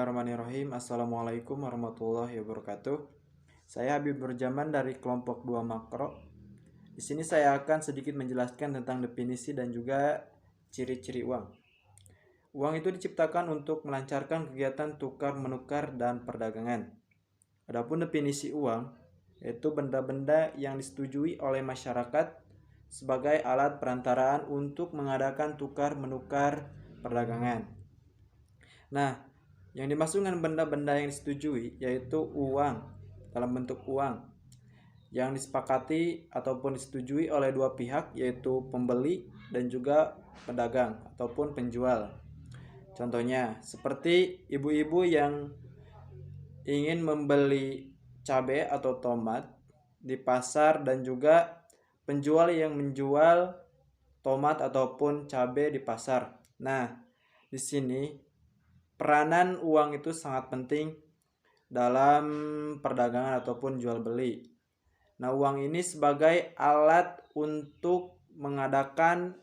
Bismillahirrahmanirrahim. Assalamualaikum warahmatullahi wabarakatuh. Saya Habib Nurjaman dari kelompok 2 Makro. Di sini saya akan sedikit menjelaskan tentang definisi dan juga ciri-ciri uang. Uang itu diciptakan untuk melancarkan kegiatan tukar menukar dan perdagangan. Adapun definisi uang yaitu benda-benda yang disetujui oleh masyarakat sebagai alat perantaraan untuk mengadakan tukar menukar perdagangan. Nah, yang dimaksud dengan benda-benda yang disetujui yaitu uang dalam bentuk uang yang disepakati ataupun disetujui oleh dua pihak yaitu pembeli dan juga pedagang ataupun penjual. Contohnya seperti ibu-ibu yang ingin membeli cabai atau tomat di pasar dan juga penjual yang menjual tomat ataupun cabai di pasar. Nah, di sini peranan uang itu sangat penting dalam perdagangan ataupun jual beli. Nah, uang ini sebagai alat untuk mengadakan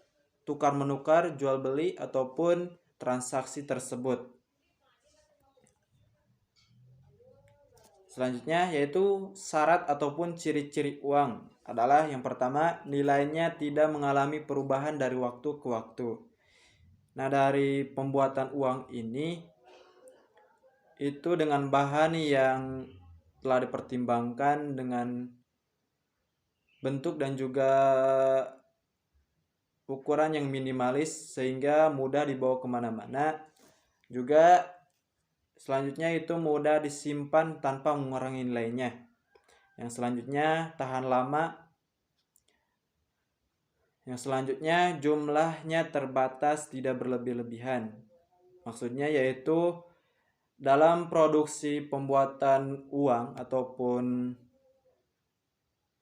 tukar menukar, jual beli ataupun transaksi tersebut. Selanjutnya yaitu syarat ataupun ciri-ciri uang adalah yang pertama, nilainya tidak mengalami perubahan dari waktu ke waktu. Nah, dari pembuatan uang ini itu dengan bahan yang telah dipertimbangkan dengan bentuk dan juga ukuran yang minimalis sehingga mudah dibawa kemana-mana. Juga selanjutnya itu mudah disimpan tanpa mengurangi nilainya. Yang selanjutnya tahan lama. Yang selanjutnya jumlahnya terbatas, tidak berlebih-lebihan. Maksudnya yaitu dalam produksi pembuatan uang ataupun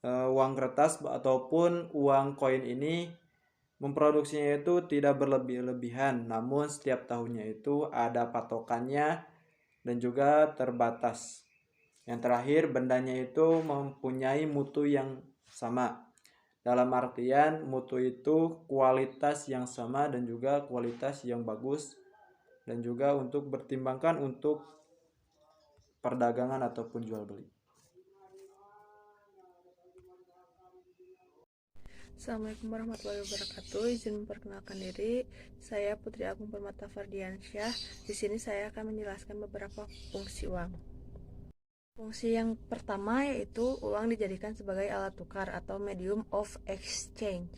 uang kertas ataupun uang koin ini memproduksinya itu tidak berlebih-lebihan, namun setiap tahunnya itu ada patokannya dan juga terbatas. Yang terakhir, bendanya itu mempunyai mutu yang sama. Dalam artian mutu itu kualitas yang sama dan juga kualitas yang bagus dan juga untuk bertimbangkan untuk perdagangan ataupun jual beli. Assalamualaikum warahmatullahi wabarakatuh. Izin memperkenalkan diri, saya Putri Agung Permata Fardiansyah. Di sini saya akan menjelaskan beberapa fungsi uang. Fungsi yang pertama yaitu uang dijadikan sebagai alat tukar atau medium of exchange.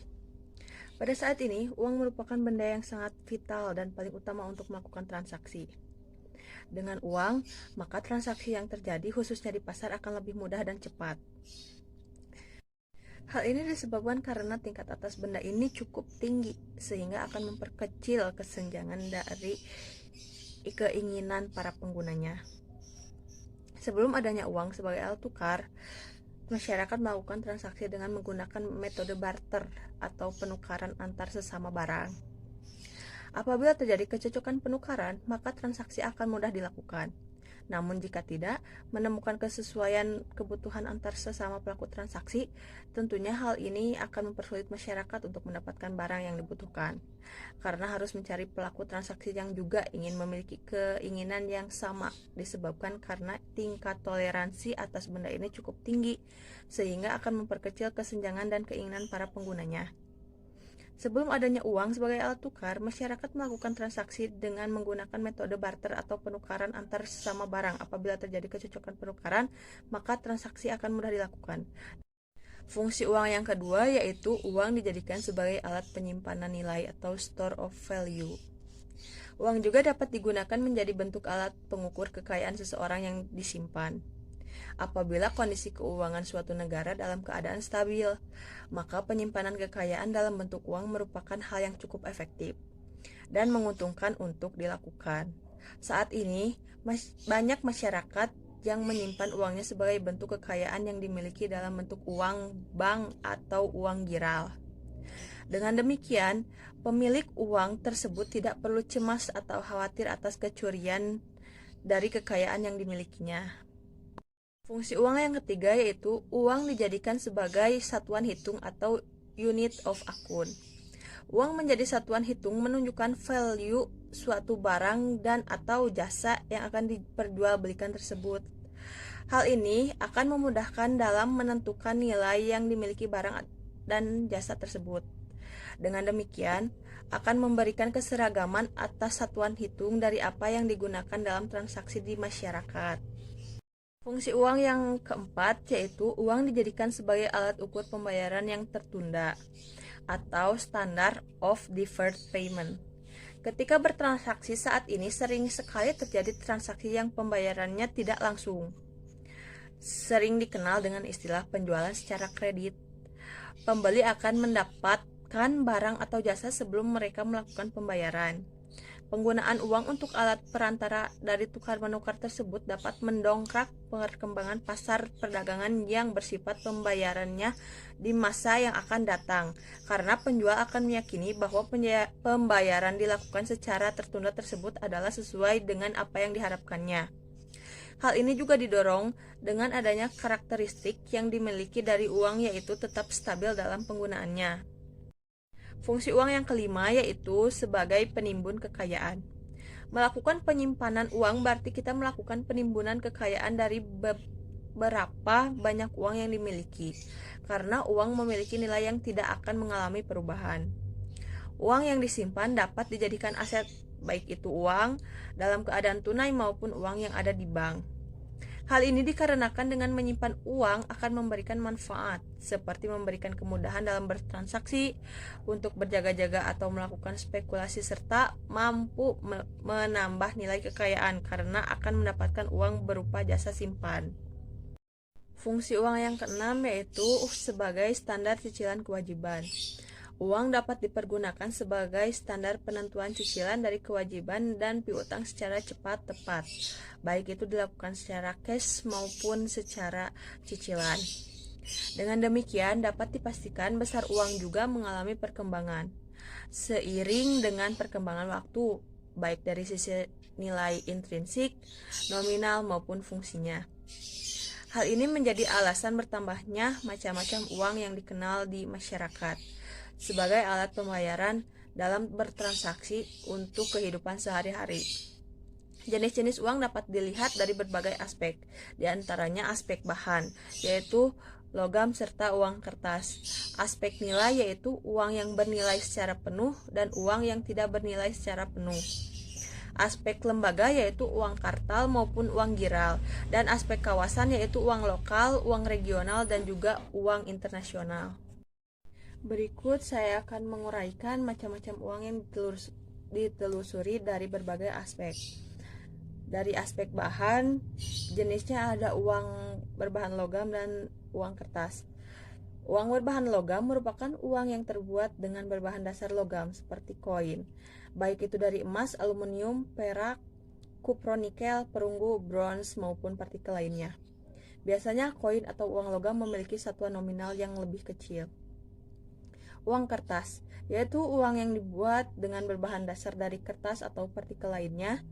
Pada saat ini, uang merupakan benda yang sangat vital dan paling utama untuk melakukan transaksi. Dengan uang, maka transaksi yang terjadi khususnya di pasar akan lebih mudah dan cepat. Hal ini disebabkan karena tingkat atas benda ini cukup tinggi, sehingga akan memperkecil kesenjangan dari keinginan para penggunanya. Sebelum adanya uang sebagai alat tukar, masyarakat melakukan transaksi dengan menggunakan metode barter atau penukaran antar sesama barang. Apabila terjadi kecocokan penukaran, maka transaksi akan mudah dilakukan. Namun jika tidak, menemukan kesesuaian kebutuhan antar sesama pelaku transaksi, tentunya hal ini akan mempersulit masyarakat untuk mendapatkan barang yang dibutuhkan. Karena harus mencari pelaku transaksi yang juga ingin memiliki keinginan yang sama, disebabkan karena tingkat toleransi atas benda ini cukup tinggi, sehingga akan memperkecil kesenjangan dan keinginan para penggunanya. Sebelum adanya uang sebagai alat tukar, masyarakat melakukan transaksi dengan menggunakan metode barter atau penukaran antar sesama barang. Apabila terjadi kecocokan penukaran, maka transaksi akan mudah dilakukan. Fungsi uang yang kedua yaitu uang dijadikan sebagai alat penyimpanan nilai atau store of value. Uang juga dapat digunakan menjadi bentuk alat pengukur kekayaan seseorang yang disimpan. Apabila kondisi keuangan suatu negara dalam keadaan stabil, maka penyimpanan kekayaan dalam bentuk uang merupakan hal yang cukup efektif dan menguntungkan untuk dilakukan. Saat ini, banyak masyarakat yang menyimpan uangnya sebagai bentuk kekayaan yang dimiliki dalam bentuk uang bank atau uang giral. Dengan demikian, pemilik uang tersebut tidak perlu cemas atau khawatir atas kecurian dari kekayaan yang dimilikinya. Fungsi uang yang ketiga yaitu uang dijadikan sebagai satuan hitung atau unit of account. Uang menjadi satuan hitung menunjukkan value suatu barang dan atau jasa yang akan diperjualbelikan tersebut. Hal ini akan memudahkan dalam menentukan nilai yang dimiliki barang dan jasa tersebut. Dengan demikian, akan memberikan keseragaman atas satuan hitung dari apa yang digunakan dalam transaksi di masyarakat. Fungsi uang yang keempat yaitu uang dijadikan sebagai alat ukur pembayaran yang tertunda atau standard of deferred payment. Ketika bertransaksi saat ini sering sekali terjadi transaksi yang pembayarannya tidak langsung. Sering dikenal dengan istilah penjualan secara kredit. Pembeli akan mendapatkan barang atau jasa sebelum mereka melakukan pembayaran. Penggunaan uang untuk alat perantara dari tukar-menukar tersebut dapat mendongkrak perkembangan pasar perdagangan yang bersifat pembayarannya di masa yang akan datang, karena penjual akan meyakini bahwa pembayaran dilakukan secara tertunda tersebut adalah sesuai dengan apa yang diharapkannya. Hal ini juga didorong dengan adanya karakteristik yang dimiliki dari uang yaitu tetap stabil dalam penggunaannya. Fungsi uang yang kelima yaitu sebagai penimbun kekayaan. Melakukan penyimpanan uang berarti kita melakukan penimbunan kekayaan dari beberapa banyak uang yang dimiliki, karena uang memiliki nilai yang tidak akan mengalami perubahan. Uang yang disimpan dapat dijadikan aset, baik itu uang dalam keadaan tunai maupun uang yang ada di bank. Hal ini dikarenakan dengan menyimpan uang akan memberikan manfaat, seperti memberikan kemudahan dalam bertransaksi, untuk berjaga-jaga atau melakukan spekulasi, serta mampu menambah nilai kekayaan karena akan mendapatkan uang berupa jasa simpan. Fungsi uang yang keenam yaitu sebagai standar cicilan kewajiban. Uang dapat dipergunakan sebagai standar penentuan cicilan dari kewajiban dan piutang secara cepat tepat, baik itu dilakukan secara cash maupun secara cicilan. Dengan demikian dapat dipastikan besar uang juga mengalami perkembangan seiring dengan perkembangan waktu, baik dari sisi nilai intrinsik, nominal maupun fungsinya. Hal ini menjadi alasan bertambahnya macam-macam uang yang dikenal di masyarakat sebagai alat pembayaran dalam bertransaksi untuk kehidupan sehari-hari. Jenis-jenis uang dapat dilihat dari berbagai aspek, di antaranya aspek bahan, yaitu logam serta uang kertas. Aspek nilai yaitu uang yang bernilai secara penuh dan uang yang tidak bernilai secara penuh. Aspek lembaga yaitu uang kartal maupun uang giral, dan aspek kawasan yaitu uang lokal, uang regional, dan juga uang internasional. Berikut saya akan menguraikan macam-macam uang yang ditelusuri dari berbagai aspek. Dari aspek bahan, jenisnya ada uang berbahan logam dan uang kertas. Uang berbahan logam merupakan uang yang terbuat dengan berbahan dasar logam seperti koin, baik itu dari emas, aluminium, perak, kupronikel, perunggu, bronze maupun partikel lainnya. Biasanya koin atau uang logam memiliki satuan nominal yang lebih kecil. Uang kertas, yaitu uang yang dibuat dengan berbahan dasar dari kertas atau partikel lainnya.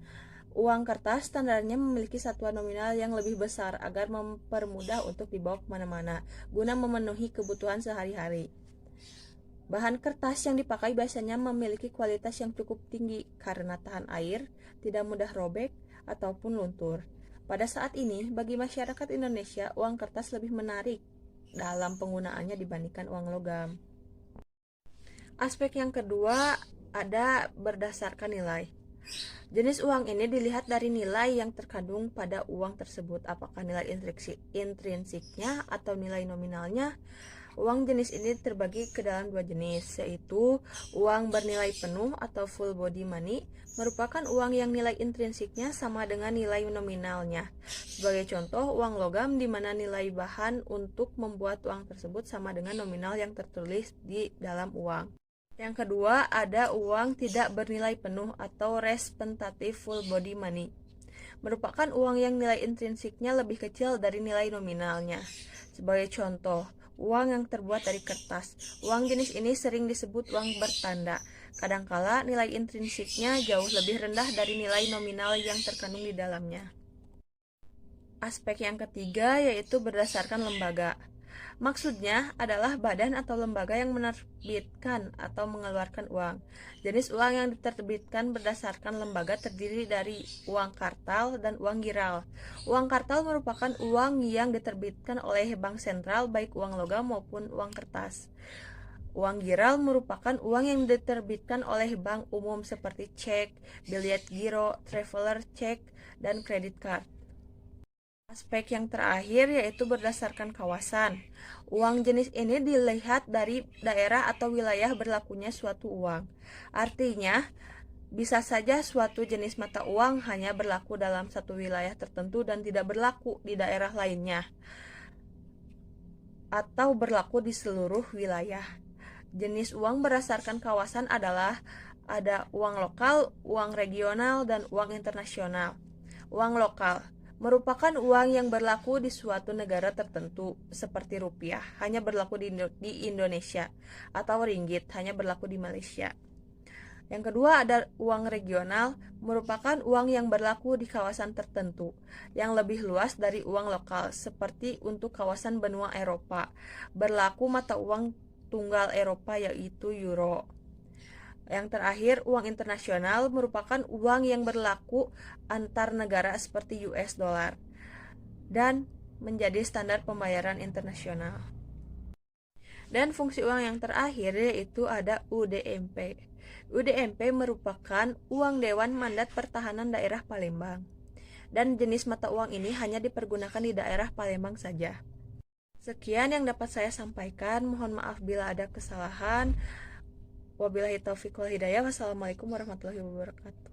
Uang kertas standarnya memiliki satuan nominal yang lebih besar agar mempermudah untuk dibawa kemana-mana, guna memenuhi kebutuhan sehari-hari. Bahan kertas yang dipakai biasanya memiliki kualitas yang cukup tinggi karena tahan air, tidak mudah robek, ataupun luntur. Pada saat ini, bagi masyarakat Indonesia, uang kertas lebih menarik dalam penggunaannya dibandingkan uang logam. Aspek yang kedua ada berdasarkan nilai. Jenis uang ini dilihat dari nilai yang terkandung pada uang tersebut, apakah nilai intrinsiknya atau nilai nominalnya. Uang jenis ini terbagi ke dalam dua jenis, yaitu uang bernilai penuh atau full body money, merupakan uang yang nilai intrinsiknya sama dengan nilai nominalnya. Sebagai contoh, uang logam di mana nilai bahan untuk membuat uang tersebut sama dengan nominal yang tertulis di dalam uang. Yang kedua, ada uang tidak bernilai penuh atau representative full body money. Merupakan uang yang nilai intrinsiknya lebih kecil dari nilai nominalnya. Sebagai contoh, uang yang terbuat dari kertas. Uang jenis ini sering disebut uang bertanda. Kadangkala nilai intrinsiknya jauh lebih rendah dari nilai nominal yang terkandung di dalamnya. Aspek yang ketiga yaitu berdasarkan lembaga. Maksudnya adalah badan atau lembaga yang menerbitkan atau mengeluarkan uang. Jenis uang yang diterbitkan berdasarkan lembaga terdiri dari uang kartal dan uang giral. Uang kartal merupakan uang yang diterbitkan oleh bank sentral, baik uang logam maupun uang kertas. Uang giral merupakan uang yang diterbitkan oleh bank umum seperti cek, biliet giro, traveler check, dan kredit card. Aspek yang terakhir yaitu berdasarkan kawasan. Uang jenis ini dilihat dari daerah atau wilayah berlakunya suatu uang. Artinya, bisa saja suatu jenis mata uang hanya berlaku dalam satu wilayah tertentu dan tidak berlaku di daerah lainnya, atau berlaku di seluruh wilayah. Jenis uang berdasarkan kawasan adalah ada uang lokal, uang regional, dan uang internasional. Uang lokal merupakan uang yang berlaku di suatu negara tertentu, seperti rupiah, hanya berlaku di Indonesia, atau ringgit, hanya berlaku di Malaysia. Yang kedua ada uang regional, merupakan uang yang berlaku di kawasan tertentu, yang lebih luas dari uang lokal, seperti untuk kawasan benua Eropa. Berlaku mata uang tunggal Eropa yaitu euro. Yang terakhir, uang internasional merupakan uang yang berlaku antar negara seperti US dollar dan menjadi standar pembayaran internasional. Dan fungsi uang yang terakhir yaitu ada UDMP. UDMP merupakan uang Dewan Mandat Pertahanan Daerah Palembang. Dan jenis mata uang ini hanya dipergunakan di daerah Palembang saja. Sekian yang dapat saya sampaikan. Mohon maaf bila ada kesalahan. Wabillahi taufiq wal hidayah. Wassalamualaikum warahmatullahi wabarakatuh.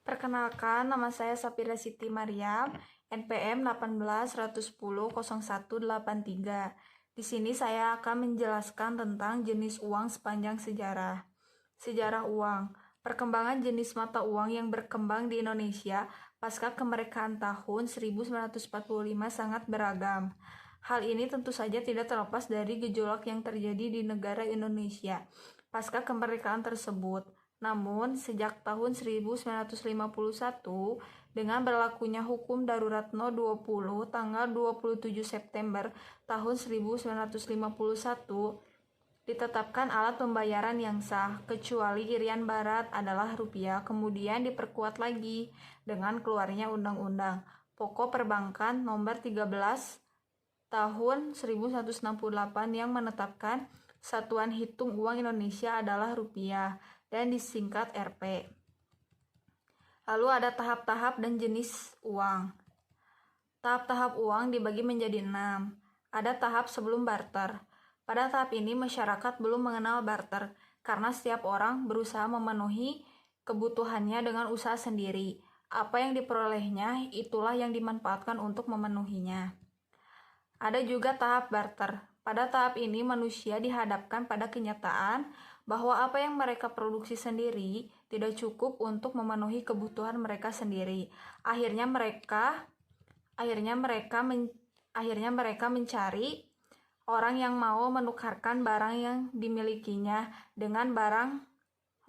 Perkenalkan, nama saya Sapira Siti Mariam, NPM 18 110 0183. Di sini saya akan menjelaskan tentang jenis uang sepanjang sejarah. Sejarah uang. Perkembangan jenis mata uang yang berkembang di Indonesia pasca kemerdekaan tahun 1945 sangat beragam. Hal ini tentu saja tidak terlepas dari gejolak yang terjadi di negara Indonesia pasca kemerdekaan tersebut. Namun, sejak tahun 1951, dengan berlakunya Hukum Darurat No. 20 tanggal 27 September tahun 1951, ditetapkan alat pembayaran yang sah, kecuali Irian Barat adalah rupiah. Kemudian diperkuat lagi dengan keluarnya Undang-Undang Pokok Perbankan Nomor 13 tahun 1168 yang menetapkan satuan hitung uang Indonesia adalah rupiah dan disingkat Rp. Lalu ada tahap-tahap dan jenis uang. Tahap-tahap uang dibagi menjadi 6. Ada tahap sebelum barter. Pada tahap ini masyarakat belum mengenal barter karena setiap orang berusaha memenuhi kebutuhannya dengan usaha sendiri. Apa yang diperolehnya itulah yang dimanfaatkan untuk memenuhinya. Ada juga tahap barter. Pada tahap ini manusia dihadapkan pada kenyataan bahwa apa yang mereka produksi sendiri tidak cukup untuk memenuhi kebutuhan mereka sendiri. Akhirnya mereka mencari orang yang mau menukarkan barang yang dimilikinya dengan barang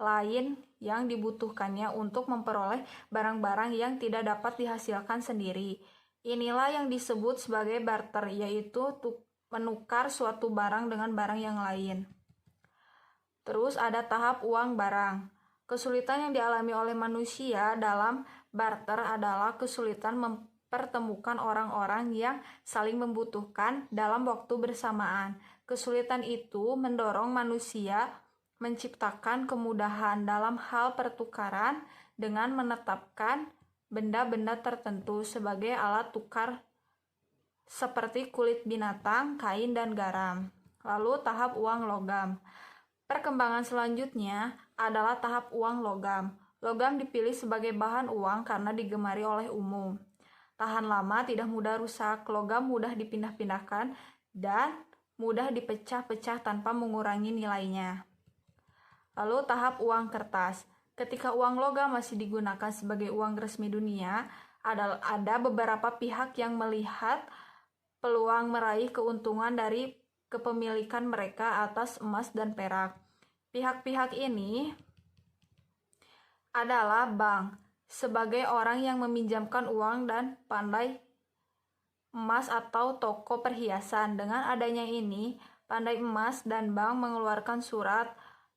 lain yang dibutuhkannya untuk memperoleh barang-barang yang tidak dapat dihasilkan sendiri. Inilah yang disebut sebagai barter, yaitu menukar suatu barang dengan barang yang lain. Terus ada tahap uang barang. Kesulitan yang dialami oleh manusia dalam barter adalah kesulitan mempertemukan orang-orang yang saling membutuhkan dalam waktu bersamaan. Kesulitan itu mendorong manusia menciptakan kemudahan dalam hal pertukaran dengan menetapkan benda-benda tertentu sebagai alat tukar seperti kulit binatang, kain, dan garam. Lalu tahap uang logam. Perkembangan selanjutnya adalah tahap uang logam. Logam dipilih sebagai bahan uang karena digemari oleh umum. Tahan lama, tidak mudah rusak, logam mudah dipindah-pindahkan, dan mudah dipecah-pecah tanpa mengurangi nilainya. Lalu tahap uang kertas. Ketika uang logam masih digunakan sebagai uang resmi dunia, ada beberapa pihak yang melihat peluang meraih keuntungan dari kepemilikan mereka atas emas dan perak. Pihak-pihak ini adalah bank, sebagai orang yang meminjamkan uang dan pandai emas atau toko perhiasan. Dengan adanya ini, Pandai Emas dan bank mengeluarkan surat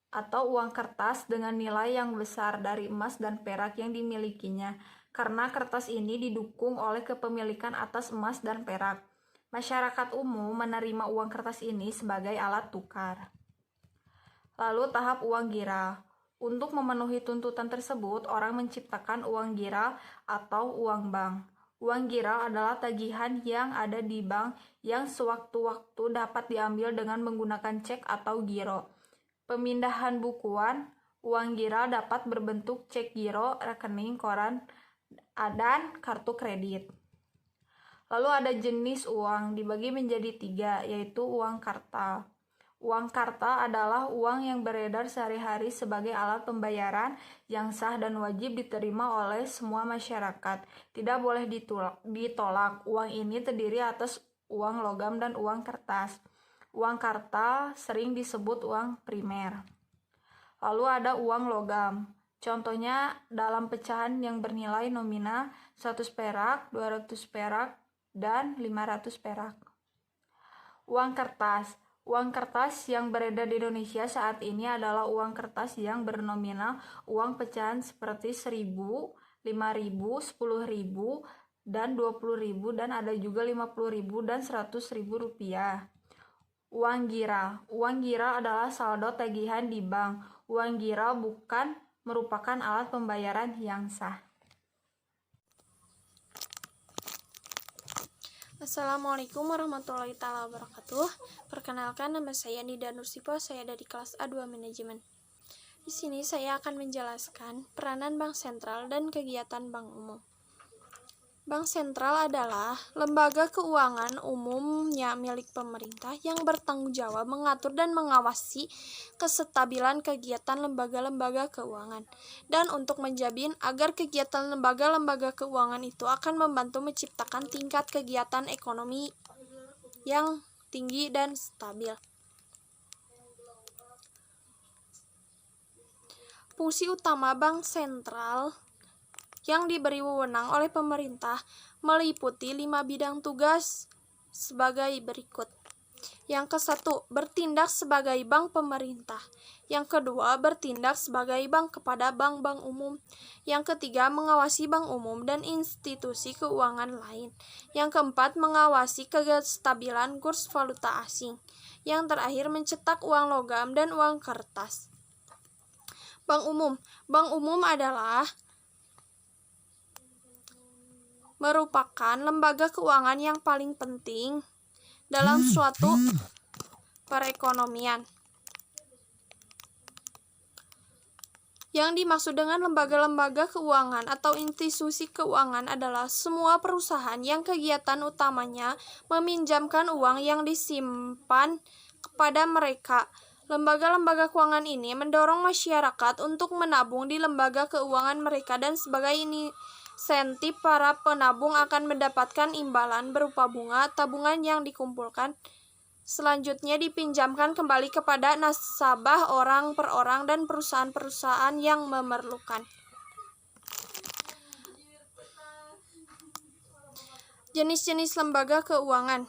atau uang kertas dengan nilai yang besar dari emas dan perak yang dimilikinya, karena kertas ini didukung oleh kepemilikan atas emas dan perak. Masyarakat umum menerima uang kertas ini sebagai alat tukar. Lalu tahap uang gira. Untuk memenuhi tuntutan tersebut, orang menciptakan uang gira atau uang bank. Uang gira adalah tagihan yang ada di bank yang sewaktu-waktu dapat diambil dengan menggunakan cek atau giro. Pemindahan bukuan, uang gira dapat berbentuk cek giro, rekening, koran, dan kartu kredit. Lalu ada jenis uang, dibagi menjadi 3, yaitu uang kartal. Uang kartal adalah uang yang beredar sehari-hari sebagai alat pembayaran yang sah dan wajib diterima oleh semua masyarakat. Tidak boleh ditolak. Uang ini terdiri atas uang logam dan uang kertas. Uang kartal sering disebut uang primer. Lalu ada uang logam. Contohnya dalam pecahan yang bernilai nominal 100 perak, 200 perak, dan 500 perak. Uang kertas. Uang kertas yang beredar di Indonesia saat ini adalah uang kertas yang bernominal uang pecahan seperti 1.000, 5.000, 10.000, dan 20.000, dan ada juga 50.000 dan 100.000 rupiah. Uang gira. Uang gira adalah saldo tagihan di bank. Uang gira bukan merupakan alat pembayaran yang sah. Assalamualaikum warahmatullahi wabarakatuh. Perkenalkan, nama saya Nida Nursipo, saya dari kelas A2 Manajemen. Di sini saya akan menjelaskan peranan bank sentral dan kegiatan bank umum. Bank sentral adalah lembaga keuangan umumnya milik pemerintah yang bertanggung jawab mengatur dan mengawasi kestabilan kegiatan lembaga-lembaga keuangan, dan untuk menjamin agar kegiatan lembaga-lembaga keuangan itu akan membantu menciptakan tingkat kegiatan ekonomi yang tinggi dan stabil. Fungsi utama bank sentral yang diberi wewenang oleh pemerintah meliputi 5 bidang tugas sebagai berikut. Yang ke-1, bertindak sebagai bank pemerintah. Yang kedua, bertindak sebagai bank kepada bank-bank umum. Yang ketiga, mengawasi bank umum dan institusi keuangan lain. Yang keempat, mengawasi kestabilan kurs valuta asing. Yang terakhir, mencetak uang logam dan uang kertas. Bank umum. Bank umum adalah merupakan lembaga keuangan yang paling penting dalam suatu perekonomian. Yang dimaksud dengan lembaga-lembaga keuangan atau institusi keuangan adalah semua perusahaan yang kegiatan utamanya meminjamkan uang yang disimpan kepada mereka. Lembaga-lembaga keuangan ini mendorong masyarakat untuk menabung di lembaga keuangan mereka, dan sebagai insentif para penabung akan mendapatkan imbalan berupa bunga tabungan yang dikumpulkan. Selanjutnya dipinjamkan kembali kepada nasabah orang per orang dan perusahaan-perusahaan yang memerlukan. Jenis-jenis lembaga keuangan.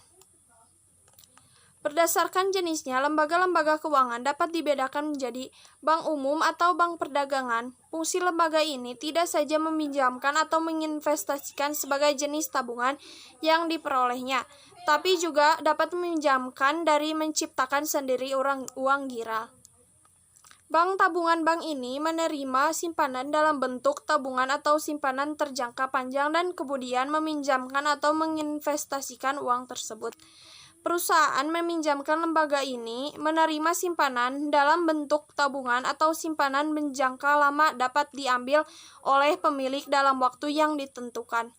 Berdasarkan jenisnya, lembaga-lembaga keuangan dapat dibedakan menjadi bank umum atau bank perdagangan. Fungsi lembaga ini tidak saja meminjamkan atau menginvestasikan sebagai jenis tabungan yang diperolehnya, tapi juga dapat meminjamkan dari menciptakan sendiri uang gira. Bank tabungan bank ini menerima simpanan dalam bentuk tabungan atau simpanan terjangka panjang dan kemudian meminjamkan atau menginvestasikan uang tersebut. Perusahaan meminjamkan lembaga ini menerima simpanan dalam bentuk tabungan atau simpanan menjangka lama dapat diambil oleh pemilik dalam waktu yang ditentukan.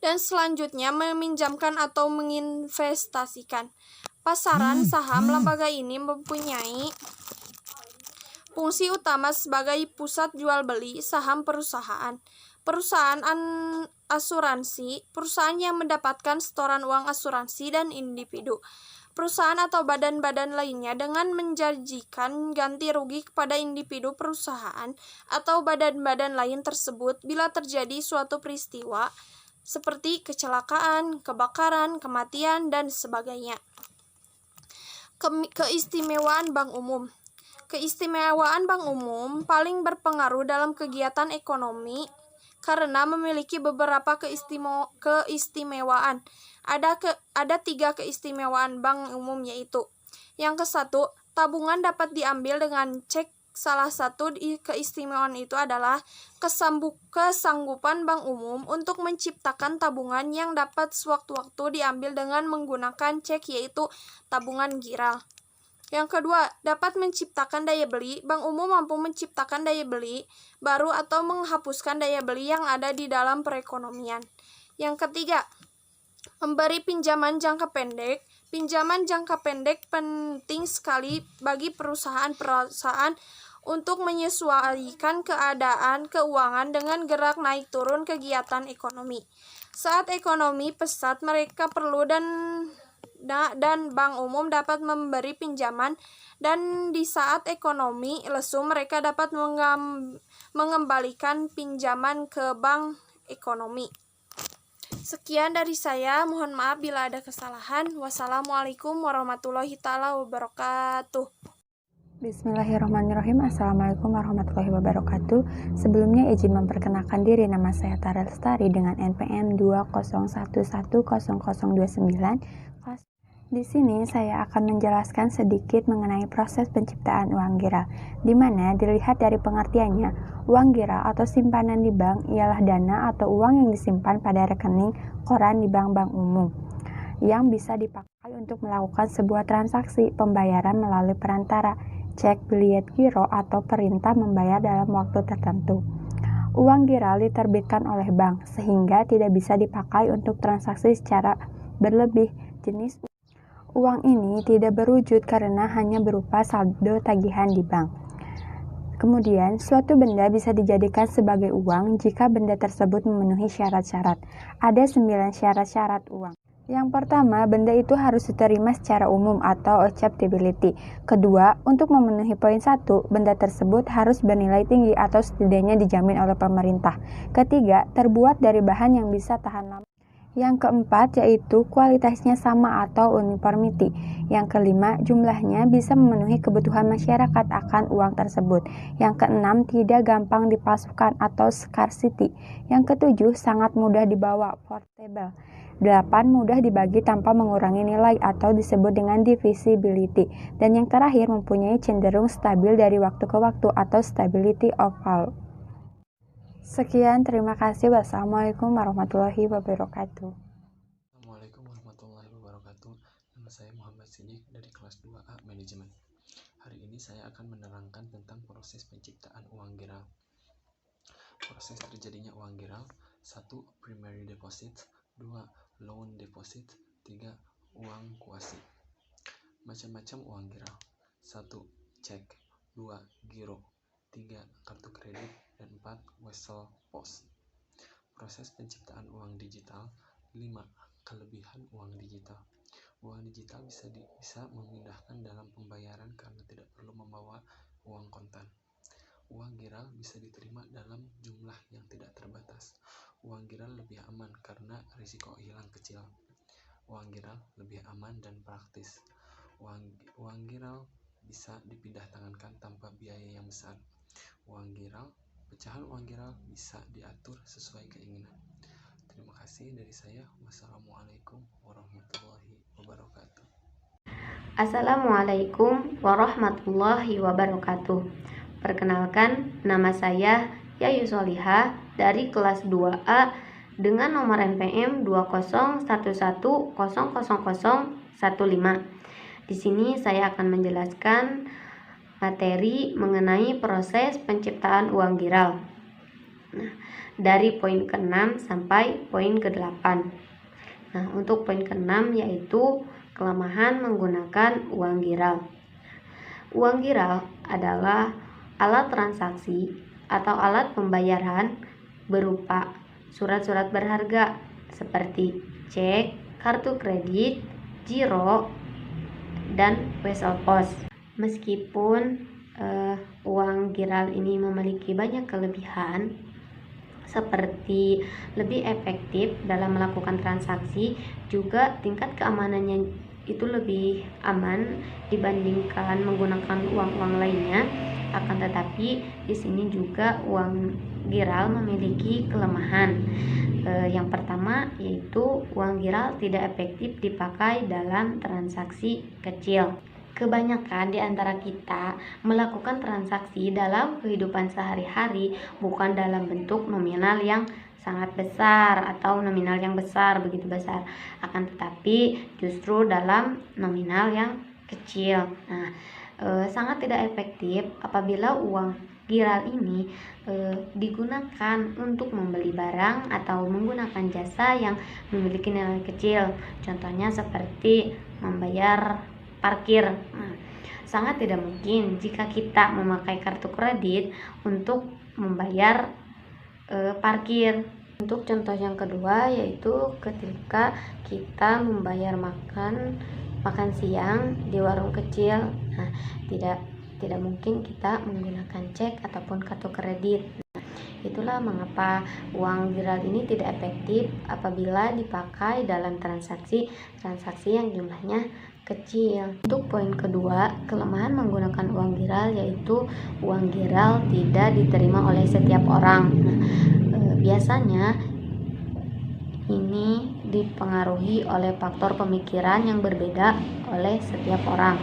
Dan selanjutnya meminjamkan atau menginvestasikan. Pasaran saham lembaga ini mempunyai fungsi utama sebagai pusat jual beli saham perusahaan. Perusahaan asuransi, perusahaan yang mendapatkan setoran uang asuransi, dan individu, perusahaan atau badan-badan lainnya dengan menjanjikan ganti rugi kepada individu perusahaan atau badan-badan lain tersebut bila terjadi suatu peristiwa seperti kecelakaan, kebakaran, kematian, dan sebagainya. Keistimewaan bank umum. Keistimewaan bank umum paling berpengaruh dalam kegiatan ekonomi karena memiliki beberapa keistimewaan. Ada 3 keistimewaan bank umum, yaitu: yang ke-1, tabungan dapat diambil dengan cek. Salah satu keistimewaan itu adalah kesanggupan bank umum untuk menciptakan tabungan yang dapat sewaktu-waktu diambil dengan menggunakan cek, yaitu tabungan giral. Yang kedua, dapat menciptakan daya beli. Bank umum mampu menciptakan daya beli baru atau menghapuskan daya beli yang ada di dalam perekonomian. Yang ketiga, memberi pinjaman jangka pendek. Pinjaman jangka pendek penting sekali bagi perusahaan-perusahaan untuk menyesuaikan keadaan keuangan dengan gerak naik turun kegiatan ekonomi. Saat ekonomi pesat, mereka perlu dan bank umum dapat memberi pinjaman, dan di saat ekonomi lesu mereka dapat mengembalikan pinjaman ke bank ekonomi. Sekian dari saya, mohon maaf bila ada kesalahan. Wassalamualaikum warahmatullahi taala wabarakatuh. Bismillahirrahmanirrahim. Assalamualaikum warahmatullahi wabarakatuh. Sebelumnya izin memperkenalkan diri, nama saya Tara Lestari dengan NPM 201100029. Di sini saya akan menjelaskan sedikit mengenai proses penciptaan uang giral, di mana dilihat dari pengertiannya, uang giral atau simpanan di bank ialah dana atau uang yang disimpan pada rekening koran di bank-bank umum, yang bisa dipakai untuk melakukan sebuah transaksi pembayaran melalui perantara, cek, biliet giro, atau perintah membayar dalam waktu tertentu. Uang giral diterbitkan oleh bank, sehingga tidak bisa dipakai untuk transaksi secara berlebih. Jenis uang ini tidak berwujud karena hanya berupa saldo tagihan di bank. Kemudian, suatu benda bisa dijadikan sebagai uang jika benda tersebut memenuhi syarat-syarat. Ada 9 syarat-syarat uang. Yang pertama, benda itu harus diterima secara umum atau acceptability. Kedua, untuk memenuhi poin 1, benda tersebut harus bernilai tinggi atau setidaknya dijamin oleh pemerintah. Ketiga, terbuat dari bahan yang bisa tahan lama. Yang keempat, yaitu kualitasnya sama atau uniformity. Yang kelima, jumlahnya bisa memenuhi kebutuhan masyarakat akan uang tersebut. Yang keenam, tidak gampang dipalsukan atau scarcity. Yang ketujuh, sangat mudah dibawa, portable. 8, mudah dibagi tanpa mengurangi nilai atau disebut dengan divisibility. Dan yang terakhir, mempunyai cenderung stabil dari waktu ke waktu atau stability of value. Sekian, terima kasih. Wassalamualaikum warahmatullahi wabarakatuh. Assalamualaikum warahmatullahi wabarakatuh. Nama saya Muhammad Siddiq dari kelas 2A Manajemen. Hari ini saya akan menerangkan tentang proses penciptaan uang giral. Proses terjadinya uang giral: 1. Primary deposit, 2. Loan deposit, 3. Uang kuasi. Macam-macam uang giral: 1. Cek, 2. Giro, 3. Kartu kredit, dan 4. Wesel pos. Proses penciptaan uang digital. 5. Kelebihan uang digital. Uang digital bisa memudahkan dalam pembayaran karena tidak perlu membawa uang kontan. Uang giral bisa diterima dalam jumlah yang tidak terbatas. Uang giral lebih aman karena risiko hilang kecil. Uang giral lebih aman dan praktis. Uang giral bisa dipindah tangankan tanpa biaya yang besar. Pecahan uang giral bisa diatur sesuai keinginan. Terima kasih dari saya. Wassalamualaikum warahmatullahi wabarakatuh. Assalamualaikum warahmatullahi wabarakatuh. Perkenalkan, nama saya Yayu Solihah dari kelas 2A dengan nomor NPM 201100015. Di sini saya akan menjelaskan materi mengenai proses penciptaan uang giral. Nah, dari poin ke-6 sampai poin ke-8. Nah, untuk poin ke-6 yaitu kelemahan menggunakan uang giral. Uang giral adalah alat transaksi atau alat pembayaran berupa surat-surat berharga seperti cek, kartu kredit, giro, dan wesel pos. Meskipun uang giral ini memiliki banyak kelebihan, seperti lebih efektif dalam melakukan transaksi, juga tingkat keamanannya itu lebih aman dibandingkan menggunakan uang-uang lainnya. Akan tetapi di sini juga uang giral memiliki kelemahan. Yang pertama yaitu uang giral tidak efektif dipakai dalam transaksi kecil. Kebanyakan di antara kita melakukan transaksi dalam kehidupan sehari-hari bukan dalam bentuk nominal yang sangat besar atau nominal yang besar, begitu besar, akan tetapi justru dalam nominal yang kecil. Nah, sangat tidak efektif apabila uang giral ini digunakan untuk membeli barang atau menggunakan jasa yang memiliki nilai kecil. Contohnya seperti membayar parkir. Nah, sangat tidak mungkin jika kita memakai kartu kredit untuk membayar parkir. Untuk contoh yang kedua yaitu ketika kita membayar makan siang di warung kecil. Nah, tidak mungkin kita menggunakan cek ataupun kartu kredit. Nah, itulah mengapa uang giral ini tidak efektif apabila dipakai dalam transaksi yang jumlahnya kecil. Untuk poin kedua, kelemahan menggunakan uang giral yaitu uang giral tidak diterima oleh setiap orang. Nah, biasanya ini dipengaruhi oleh faktor pemikiran yang berbeda oleh setiap orang.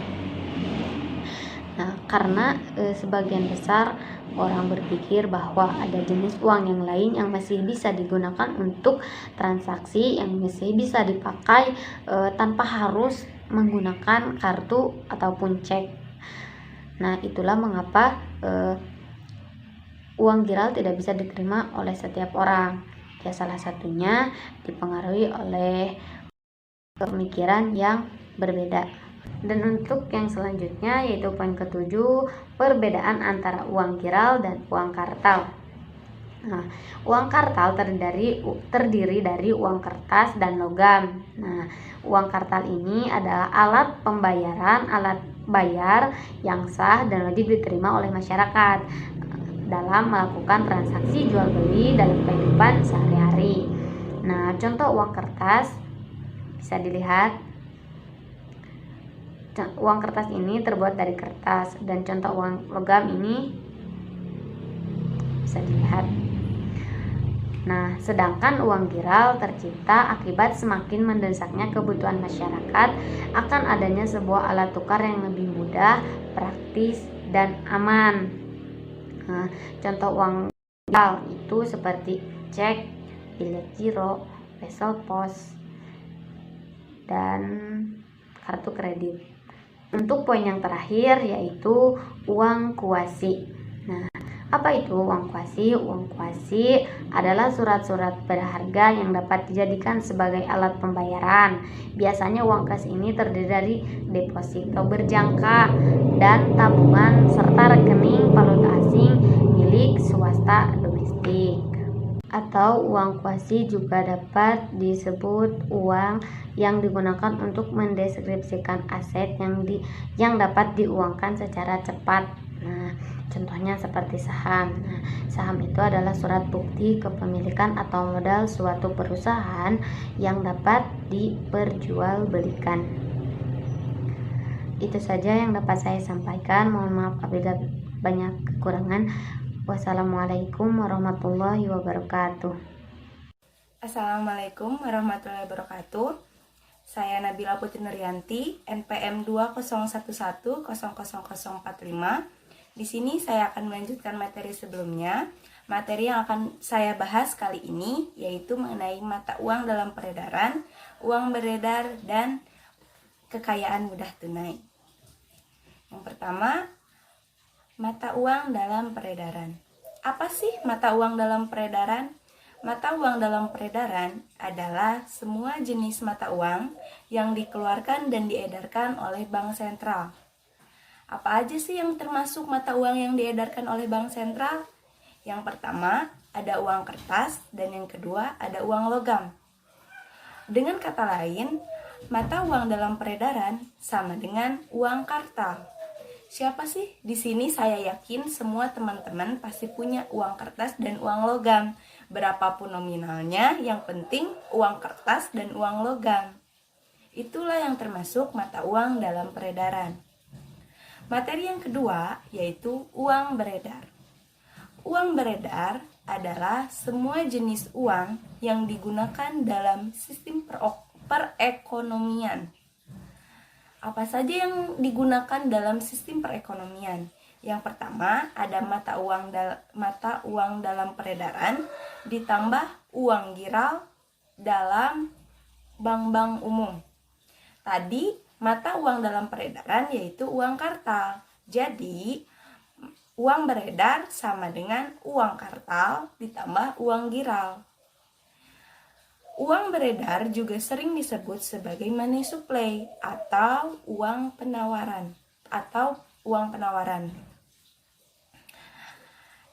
Nah, karena sebagian besar orang berpikir bahwa ada jenis uang yang lain yang masih bisa digunakan untuk transaksi, yang masih bisa dipakai tanpa harus menggunakan kartu ataupun cek. Nah, itulah mengapa uang giral tidak bisa diterima oleh setiap orang. Ya, salah satunya dipengaruhi oleh pemikiran yang berbeda. Dan untuk yang selanjutnya yaitu poin ketujuh, perbedaan antara uang giral dan uang kartal. Nah, uang kartal terdiri dari uang kertas dan logam. Nah, uang kartal ini adalah alat pembayaran, alat bayar yang sah dan wajib diterima oleh masyarakat dalam melakukan transaksi jual beli dalam kehidupan sehari-hari. Nah, contoh uang kertas bisa dilihat. Uang kertas ini terbuat dari kertas, dan contoh uang logam ini bisa dilihat. Nah, sedangkan uang giral tercipta akibat semakin mendesaknya kebutuhan masyarakat akan adanya sebuah alat tukar yang lebih mudah, praktis, dan aman. Nah, contoh uang giral itu seperti cek, bilet giro, wesel pos, dan kartu kredit. Untuk poin yang terakhir yaitu uang kuasi. Nah, apa itu uang kuasi? Uang kuasi adalah surat-surat berharga yang dapat dijadikan sebagai alat pembayaran. Biasanya uang kuasi ini terdiri dari deposito berjangka dan tabungan serta rekening valuta asing milik swasta domestik. Atau uang kuasi juga dapat disebut uang yang digunakan untuk mendeskripsikan aset yang dapat diuangkan secara cepat. Nah, contohnya seperti saham. Nah, saham itu adalah surat bukti kepemilikan atau modal suatu perusahaan yang dapat diperjualbelikan. Itu saja yang dapat saya sampaikan. Mohon maaf apabila banyak kekurangan. Wassalamualaikum warahmatullahi wabarakatuh. Assalamualaikum warahmatullahi wabarakatuh. Saya Nabila Putri Nuryanti, NPM 2011000045. Di sini saya akan melanjutkan materi sebelumnya. Materi yang akan saya bahas kali ini yaitu mengenai mata uang dalam peredaran, uang beredar, dan kekayaan mudah tunai. Yang pertama, mata uang dalam peredaran. Apa sih mata uang dalam peredaran? Mata uang dalam peredaran adalah semua jenis mata uang yang dikeluarkan dan diedarkan oleh bank sentral. Apa aja sih yang termasuk mata uang yang diedarkan oleh bank sentral? Yang pertama, ada uang kertas, dan yang kedua, ada uang logam. Dengan kata lain, mata uang dalam peredaran sama dengan uang kartal. Siapa sih? Di sini saya yakin semua teman-teman pasti punya uang kertas dan uang logam. Berapapun nominalnya, yang penting uang kertas dan uang logam. Itulah yang termasuk mata uang dalam peredaran. Materi yang kedua yaitu uang beredar. Uang beredar adalah semua jenis uang yang digunakan dalam sistem perekonomian. Apa saja yang digunakan dalam sistem perekonomian? Yang pertama ada mata uang dalam peredaran ditambah uang giral dalam bank-bank umum. Tadi mata uang dalam peredaran yaitu uang kartal. Jadi uang beredar sama dengan uang kartal ditambah uang giral. Uang beredar juga sering disebut sebagai money supply atau uang penawaran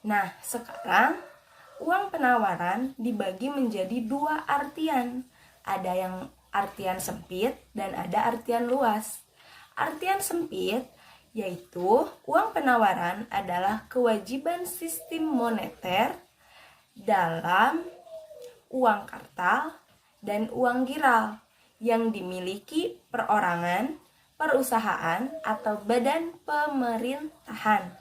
Nah, sekarang uang penawaran dibagi menjadi dua artian. Ada yang artian sempit dan ada artian luas. Artian sempit yaitu uang penawaran adalah kewajiban sistem moneter dalam uang kartal dan uang giral yang dimiliki perorangan, perusahaan, atau badan pemerintahan.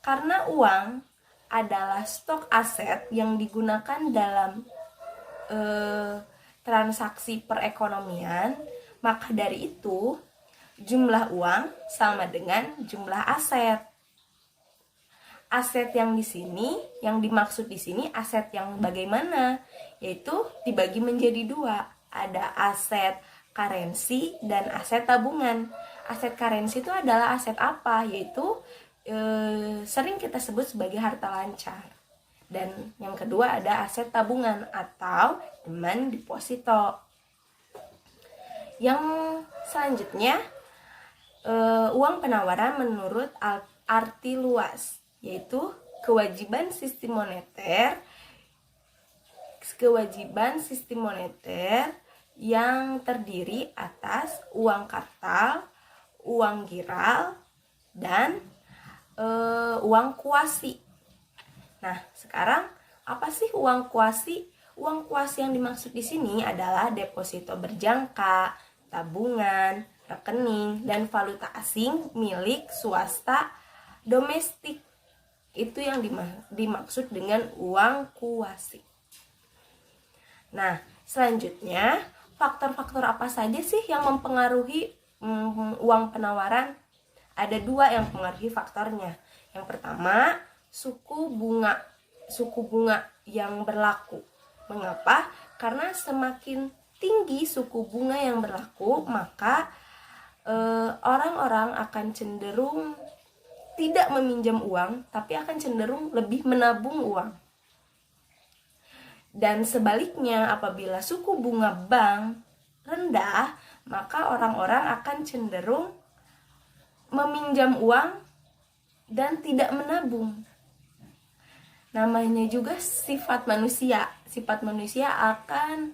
Karena uang adalah stok aset yang digunakan dalam transaksi perekonomian, maka dari itu jumlah uang sama dengan jumlah aset. Aset yang dimaksud di sini aset yang bagaimana? Yaitu dibagi menjadi dua. Ada aset currency dan aset tabungan. Aset currency itu adalah aset apa? Yaitu sering kita sebut sebagai harta lancar. Dan yang kedua ada aset tabungan atau demand deposito. Yang selanjutnya uang penawaran menurut arti luas, yaitu kewajiban sistem moneter yang terdiri atas uang kartal, uang giral, dan uang kuasi. Nah, sekarang apa sih uang kuasi? Uang kuasi yang dimaksud di sini adalah deposito berjangka, tabungan, rekening, dan valuta asing milik swasta domestik. Itu yang dimaksud dengan uang kuasi. Nah, selanjutnya faktor-faktor apa saja sih yang mempengaruhi uang penawaran? Ada dua yang mempengaruhi faktornya. Yang pertama, suku bunga yang berlaku. Mengapa? Karena semakin tinggi suku bunga yang berlaku, maka orang-orang akan cenderung tidak meminjam uang, tapi akan cenderung lebih menabung uang. Dan sebaliknya, apabila suku bunga bank rendah, maka orang-orang akan cenderung meminjam uang dan tidak menabung. Namanya juga sifat manusia. Sifat manusia akan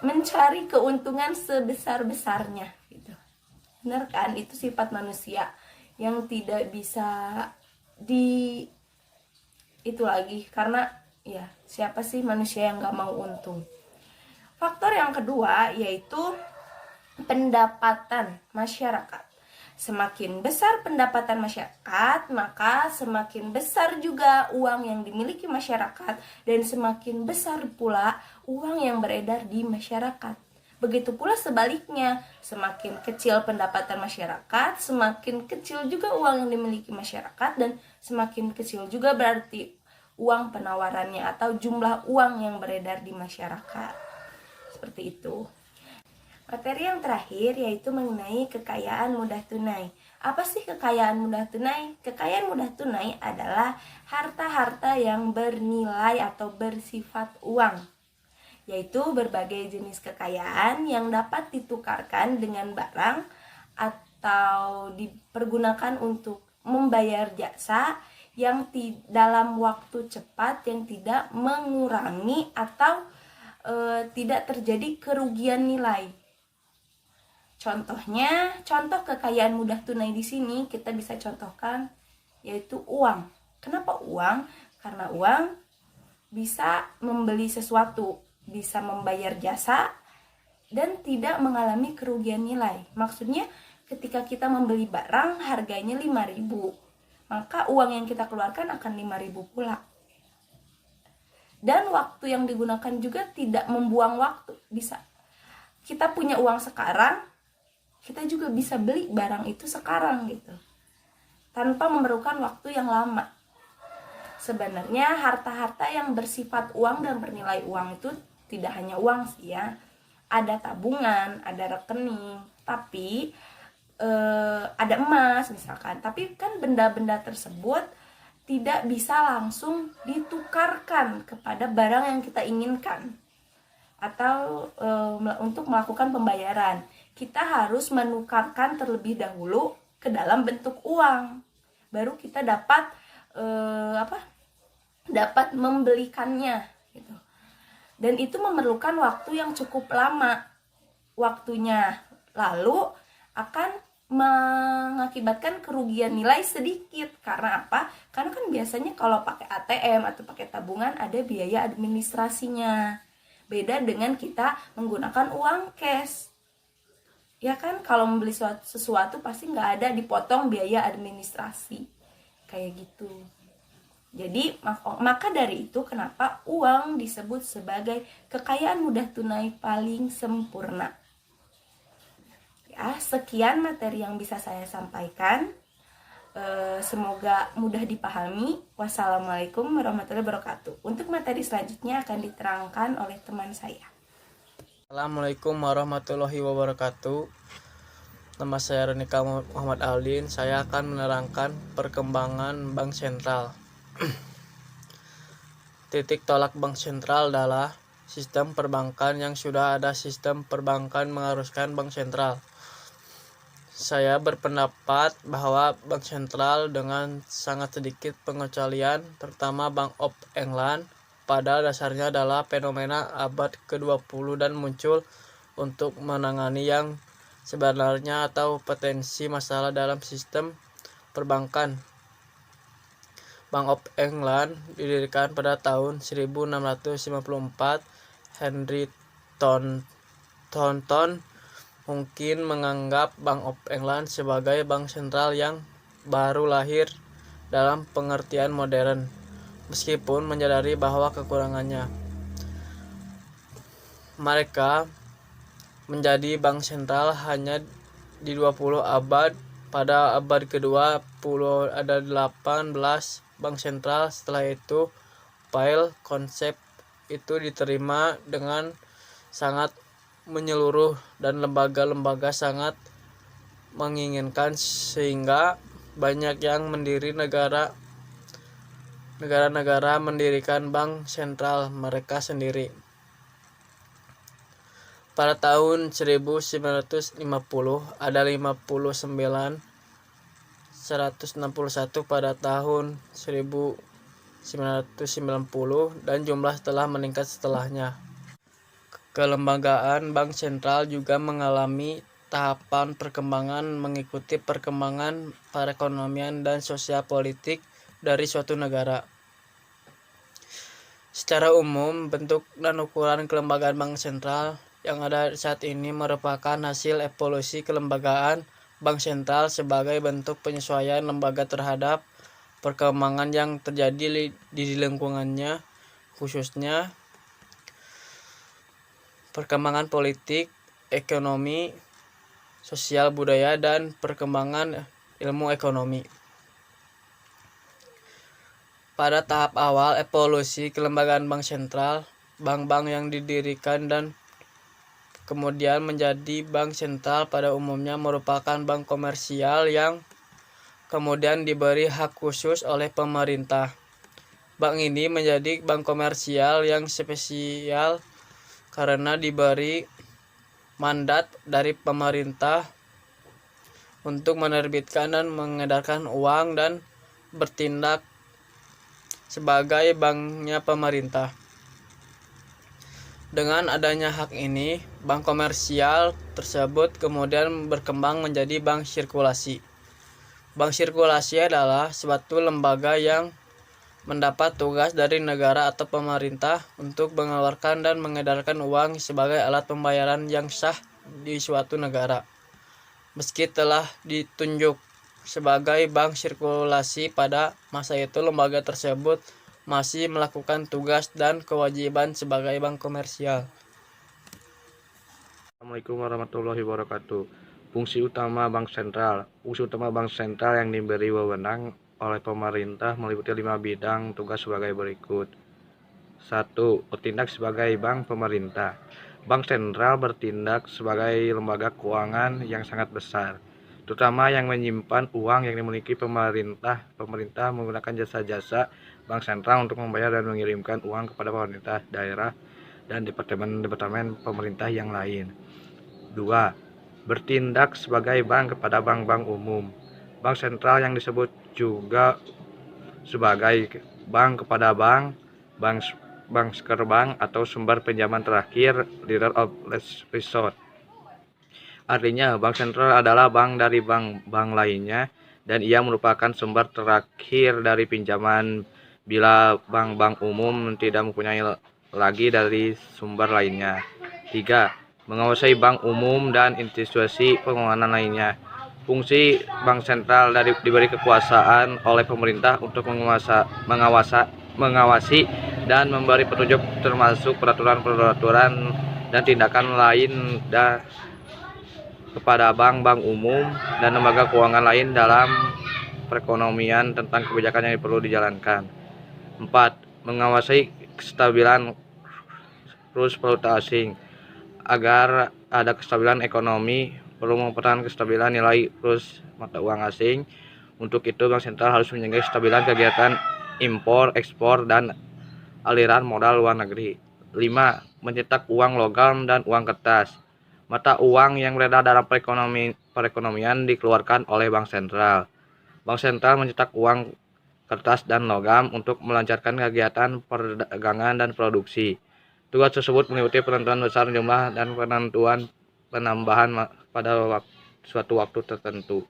mencari keuntungan sebesar-besarnya gitu. Benar kan? Itu sifat manusia yang tidak bisa karena ya siapa sih manusia yang gak mau untung. Faktor yang kedua yaitu pendapatan masyarakat. Semakin besar pendapatan masyarakat, maka semakin besar juga uang yang dimiliki masyarakat dan semakin besar pula uang yang beredar di masyarakat. Begitu pula sebaliknya, semakin kecil pendapatan masyarakat, semakin kecil juga uang yang dimiliki masyarakat dan semakin kecil juga berarti uang penawarannya atau jumlah uang yang beredar di masyarakat. Seperti itu. Materi yang terakhir yaitu mengenai kekayaan mudah tunai. Apa sih kekayaan mudah tunai? Kekayaan mudah tunai adalah harta-harta yang bernilai atau bersifat uang, yaitu berbagai jenis kekayaan yang dapat ditukarkan dengan barang atau dipergunakan untuk membayar jasa yang dalam waktu cepat yang tidak mengurangi atau tidak terjadi kerugian nilai. Contohnya, contoh kekayaan mudah tunai di sini kita bisa contohkan yaitu uang. Kenapa uang? Karena uang bisa membeli sesuatu, bisa membayar jasa, dan tidak mengalami kerugian nilai. Maksudnya ketika kita membeli barang harganya 5.000, maka uang yang kita keluarkan akan 5.000 pula. Dan waktu yang digunakan juga tidak membuang waktu. Bisa kita punya uang sekarang, kita juga bisa beli barang itu sekarang gitu, tanpa memerlukan waktu yang lama. Sebenarnya harta-harta yang bersifat uang dan bernilai uang itu tidak hanya uang sih ya. Ada tabungan, ada rekening, tapi ada emas misalkan. Tapi kan benda-benda tersebut tidak bisa langsung ditukarkan kepada barang yang kita inginkan atau untuk melakukan pembayaran. Kita harus menukarkan terlebih dahulu ke dalam bentuk uang, baru kita dapat dapat membelikannya gitu. Dan itu memerlukan waktu yang cukup lama waktunya, lalu akan mengakibatkan kerugian nilai sedikit. Karena apa? Karena kan biasanya kalau pakai ATM atau pakai tabungan ada biaya administrasinya. Beda dengan kita menggunakan uang cash. Ya kan, kalau membeli sesuatu pasti nggak ada dipotong biaya administrasi. Kayak gitu. Jadi, maka dari itu kenapa uang disebut sebagai kekayaan mudah tunai paling sempurna. Ya, sekian materi yang bisa saya sampaikan. Semoga mudah dipahami. Wassalamualaikum warahmatullahi wabarakatuh. Untuk materi selanjutnya akan diterangkan oleh teman saya. Assalamualaikum warahmatullahi wabarakatuh. Nama saya Renika Muhammad Aldin. Saya akan menerangkan perkembangan bank sentral. Titik tolak bank sentral adalah sistem perbankan yang sudah ada sistem perbankan mengharuskan bank sentral. Saya berpendapat bahwa bank sentral dengan sangat sedikit pengecualian, terutama Bank of England, pada dasarnya adalah fenomena abad ke-20 dan muncul untuk menangani yang sebenarnya atau potensi masalah dalam sistem perbankan. Bank of England didirikan pada tahun 1654. Henry Thornton mungkin menganggap Bank of England sebagai bank sentral yang baru lahir dalam pengertian modern, meskipun menyadari bahwa kekurangannya. Mereka menjadi bank sentral hanya di 20 abad. Pada abad ke-20 ada 18 bank sentral. Setelah itu, file konsep itu diterima dengan sangat menyeluruh dan lembaga-lembaga sangat menginginkan, sehingga banyak yang negara-negara mendirikan bank sentral mereka sendiri. Pada tahun 1950 ada 59, 161 pada tahun 1990, dan jumlah telah meningkat setelahnya. Kelembagaan bank sentral juga mengalami tahapan perkembangan mengikuti perkembangan perekonomian dan sosial politik dari suatu negara. Secara umum, bentuk dan ukuran kelembagaan bank sentral yang ada saat ini merupakan hasil evolusi kelembagaan bank sentral sebagai bentuk penyesuaian lembaga terhadap perkembangan yang terjadi di lingkungannya, khususnya perkembangan politik, ekonomi, sosial budaya, dan perkembangan ilmu ekonomi. Pada tahap awal evolusi kelembagaan bank sentral, bank-bank yang didirikan dan kemudian menjadi bank sentral pada umumnya merupakan bank komersial yang kemudian diberi hak khusus oleh pemerintah. Bank ini menjadi bank komersial yang spesial karena diberi mandat dari pemerintah untuk menerbitkan dan mengedarkan uang dan bertindak sebagai banknya pemerintah. Dengan adanya hak ini, bank komersial tersebut kemudian berkembang menjadi bank sirkulasi. Bank sirkulasi adalah suatu lembaga yang mendapat tugas dari negara atau pemerintah untuk mengeluarkan dan mengedarkan uang sebagai alat pembayaran yang sah di suatu negara. Meski telah ditunjuk sebagai bank sirkulasi pada masa itu, lembaga tersebut masih melakukan tugas dan kewajiban sebagai bank komersial. Assalamualaikum warahmatullahi wabarakatuh. Fungsi utama bank sentral. Fungsi utama bank sentral yang diberi wewenang oleh pemerintah meliputi 5 bidang tugas sebagai berikut. 1. Bertindak sebagai bank pemerintah. Bank sentral bertindak sebagai lembaga keuangan yang sangat besar, terutama yang menyimpan uang yang dimiliki pemerintah. Pemerintah menggunakan jasa-jasa bank sentral untuk membayar dan mengirimkan uang kepada pemerintah daerah dan departemen-departemen pemerintah yang lain. 2. Bertindak sebagai bank kepada bank-bank umum. Bank sentral yang disebut juga sebagai bank kepada bank, bank bank atau sumber pinjaman terakhir, leader of last resort. Artinya, bank sentral adalah bank dari bank-bank lainnya dan ia merupakan sumber terakhir dari pinjaman bila bank-bank umum tidak mempunyai lagi dari sumber lainnya. 3. Menguasai bank umum dan institusi pengelolaan lainnya. Fungsi bank sentral diberi kekuasaan oleh pemerintah untuk mengawasi dan memberi petunjuk termasuk peraturan-peraturan dan tindakan lain kepada bank-bank umum dan lembaga keuangan lain dalam perekonomian tentang kebijakan yang perlu dijalankan. 4. Mengawasi kestabilan kurs valuta asing. Agar ada kestabilan ekonomi, perlu mempertahankan kestabilan nilai kurs mata uang asing. Untuk itu, bank sentral harus menjaga kestabilan kegiatan impor, ekspor, dan aliran modal luar negeri. 5. Mencetak uang logam dan uang kertas. Mata uang yang beredar dalam perekonomian dikeluarkan oleh bank sentral. Bank sentral mencetak uang kertas dan logam untuk melancarkan kegiatan perdagangan dan produksi. Tugas tersebut meliputi penentuan besar jumlah dan penentuan penambahan pada suatu waktu tertentu.